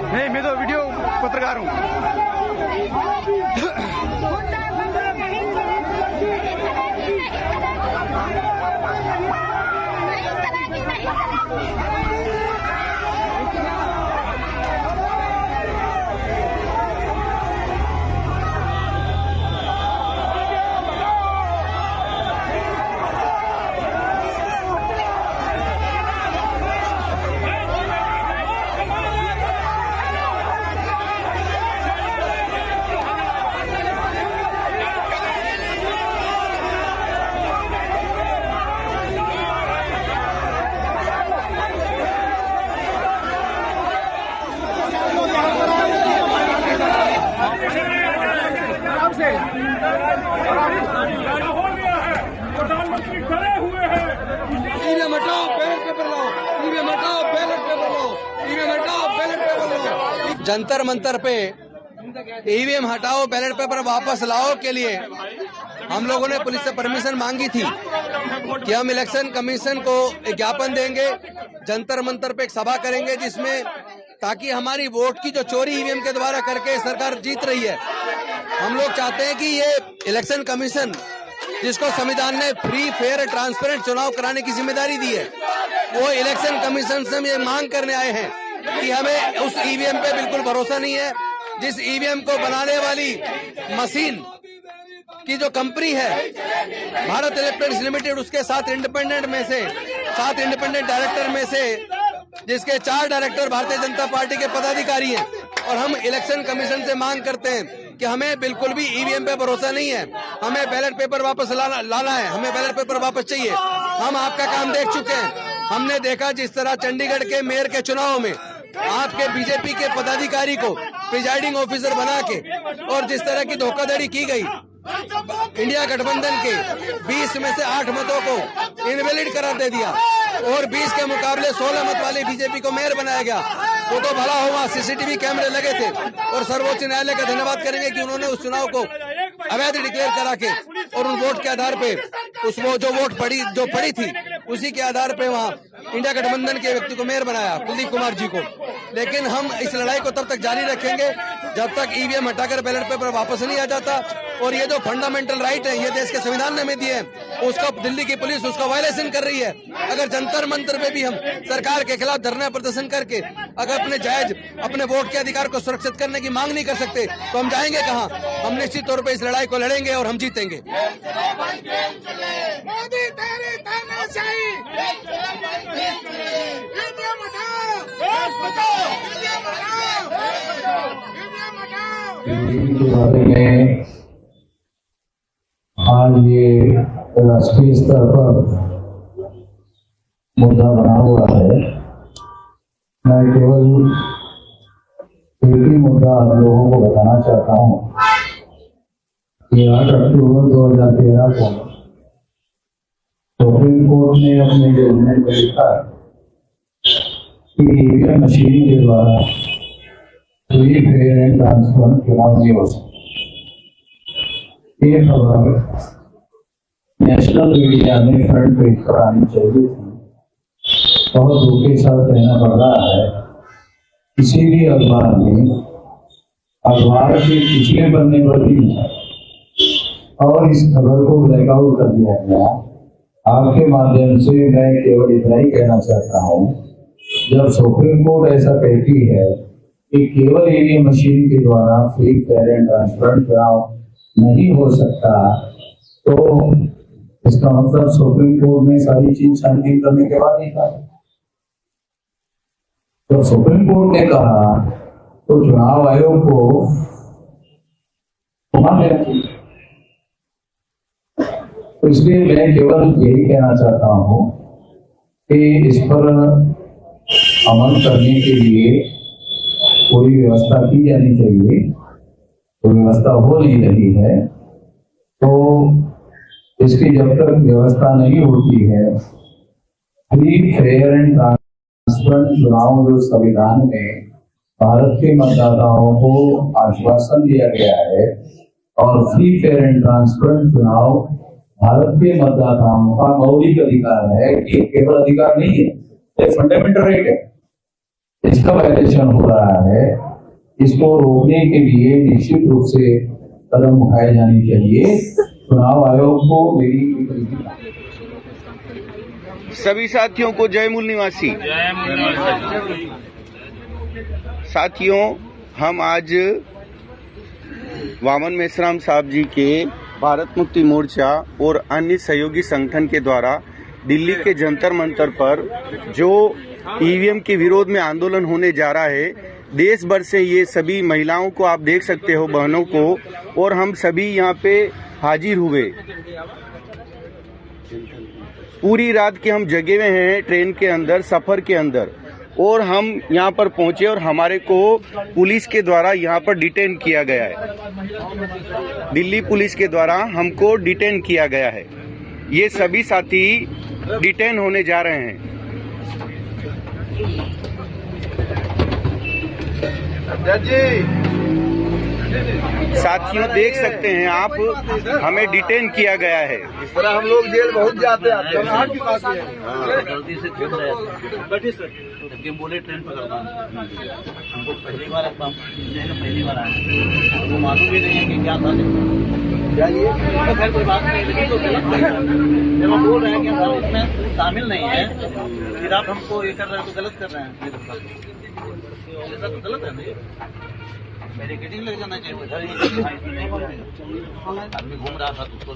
नहीं, मैं तो वीडियो पत्रकार हूँ। प्रधानमंत्री खड़े हुए हैं। ईवीएम हटाओ, बैलेट पेपर लाओ। ईवीएम हटाओ, बैलेट पेपर लाओ। ईवीएम हटाओ, बैलेट पेपर लाओ। जंतर मंतर पे ईवीएम हटाओ, बैलेट पेपर वापस लाओ के लिए हम लोगों ने पुलिस से परमिशन मांगी थी कि हम इलेक्शन कमीशन को एक ज्ञापन देंगे, जंतर मंतर पे एक सभा करेंगे जिसमें ताकि हमारी वोट की जो चोरी ईवीएम के द्वारा करके सरकार जीत रही है, हम लोग चाहते हैं कि ये इलेक्शन कमीशन जिसको संविधान ने फ्री फेयर ट्रांसपेरेंट चुनाव कराने की जिम्मेदारी दी है, वो इलेक्शन कमीशन से हम ये मांग करने आए हैं कि हमें उस ईवीएम पे बिल्कुल भरोसा नहीं है। जिस ईवीएम को बनाने वाली मशीन की जो कंपनी है भारत इलेक्ट्रॉनिक्स लिमिटेड, उसके 7 इंडिपेंडेंट डायरेक्टर में से जिसके 4 डायरेक्टर भारतीय जनता पार्टी के पदाधिकारी हैं, और हम इलेक्शन कमीशन से मांग करते हैं कि हमें बिल्कुल भी ईवीएम पे भरोसा नहीं है, हमें बैलेट पेपर वापस लाना है, हमें बैलेट पेपर वापस चाहिए। हम आपका काम देख चुके हैं, हमने देखा जिस तरह चंडीगढ़ के मेयर के चुनाव में आपके बीजेपी के पदाधिकारी को प्रिजाइडिंग ऑफिसर बना के और जिस तरह की धोखाधड़ी की गई, इंडिया गठबंधन के 20 में से 8 मतों को इनवैलिड करार दे दिया और 20 के मुकाबले 16 मत वाली बीजेपी को मेयर बनाया गया। वो तो भला हो, वहाँ सीसीटीवी कैमरे लगे थे और सर्वोच्च न्यायालय का धन्यवाद करेंगे कि उन्होंने उस चुनाव को अवैध डिक्लेयर करा के और उन वोट के आधार पे जो वोट पड़ी थी उसी के आधार पे वहाँ इंडिया गठबंधन के व्यक्ति को मेयर बनाया, कुलदीप कुमार जी को। लेकिन हम इस लड़ाई को तब तक जारी रखेंगे जब तक ईवीएम हटाकर बैलेट पेपर वापस नहीं आ जाता। और ये जो फंडामेंटल राइट है, ये देश के संविधान ने हमें दिए हैं, उसका दिल्ली की पुलिस उसका वायलेशन कर रही है। अगर जंतर मंतर पे भी हम सरकार के खिलाफ धरना प्रदर्शन करके अगर अपने वोट के अधिकार को सुरक्षित करने की मांग नहीं कर सकते तो हम जाएंगे कहाँ? हम निश्चित तौर पर इस लड़ाई को लड़ेंगे और हम जीतेंगे। मोदी तेरी तानाशाही, के बारे में आज ये राष्ट्रीय स्तर पर मुद्दा बना हुआ है। मैं केवल एक ही मुद्दा आप लोगों को बताना चाहता हूँ कि 8 अक्टूबर 2013 को सुप्रीम कोर्ट ने अपने जजमेंट में लिखा कि ईवीएम मशीन के द्वारा फ्री फेयर एंड ट्रांसपेरेंट चुनाव नहीं हो सकता। ये खबर नेशनल मीडिया में फ्रंट पेज पर आनी चाहिए थी। बहुत दुख के साथ कहना पड़ रहा है, किसी भी अखबार में अखबार के पिछले पन्ने पर भी और इस खबर को ब्लैकआउट कर दिया गया। आपके माध्यम से मैं केवल इतना ही कहना चाहता हूँ, जब सुप्रीम कोर्ट ऐसा कहती है कि केवल ईवीएम मशीन के द्वारा फ्री फेयर एंड ट्रांसपेरेंट चुनाव नहीं हो सकता, तो इसका मतलब सुप्रीम कोर्ट ने सारी चीज छानबीन करने के बाद ही कहा। तो सुप्रीम कोर्ट ने कहा तो चुनाव आयोग को मान लेना चाहिए। तो इसलिए मैं केवल यही कहना चाहता हूं कि इस पर अमल करने के लिए कोई व्यवस्था की जानी चाहिए। तो व्यवस्था हो नहीं रही है, तो इसकी जब तक व्यवस्था नहीं होती है, फ्री फेयर एंड ट्रांसपेरेंट चुनाव जो संविधान में भारत के मतदाताओं को आश्वासन दिया गया है, और फ्री फेयर एंड ट्रांसपेरेंट चुनाव भारत के मतदाताओं का मौलिक अधिकार है, कि केवल अधिकार नहीं है, ये फंडामेंटल राइट है। इसका वायलेशन हो रहा है, इसको रोकने के लिए निश्चित रूप से कदम उठाए जाने चाहिए। चुनाव आयोग को मेरी सभी साथियों को जय मूल निवासी। साथियों, हम आज वामन मेश्राम साहब जी के भारत मुक्ति मोर्चा और अन्य सहयोगी संगठन के द्वारा दिल्ली के जंतर मंतर पर जो ईवीएम के विरोध में आंदोलन होने जा रहा है, देश भर से ये सभी महिलाओं को आप देख सकते हो, बहनों को, और हम सभी यहाँ पे हाजिर हुए। पूरी रात के हम जगे हुए हैं ट्रेन के अंदर, सफर के अंदर, और हम यहाँ पर पहुंचे और हमारे को पुलिस के द्वारा यहाँ पर डिटेन किया गया है। दिल्ली पुलिस के द्वारा हमको डिटेन किया गया है। ये सभी साथी डिटेन होने जा रहे हैं। साथियों, देख सकते हैं आप, हमें डिटेन किया गया है। इस तरह हम लोग जेल बहुत जाते हैं। गलती से छूट रहे बैठिए सर, जबकि बोले ट्रेन पकड़ना। हमको पहली बार पहली बार आए, हमको मालूम भी नहीं है कि क्या था। तो खैर कोई बात नहीं, लेकिन तो गलत है। जब हम बोल रहे हैं कि हम इसमें शामिल नहीं है, फिर आप हमको ये कर रहे हैं तो गलत कर रहे हैं। ऐसा तो गलत है नहीं, बैरिकेडिंग लग जाना चाहिए। उधर ही आदमी घूम रहा था तो उसको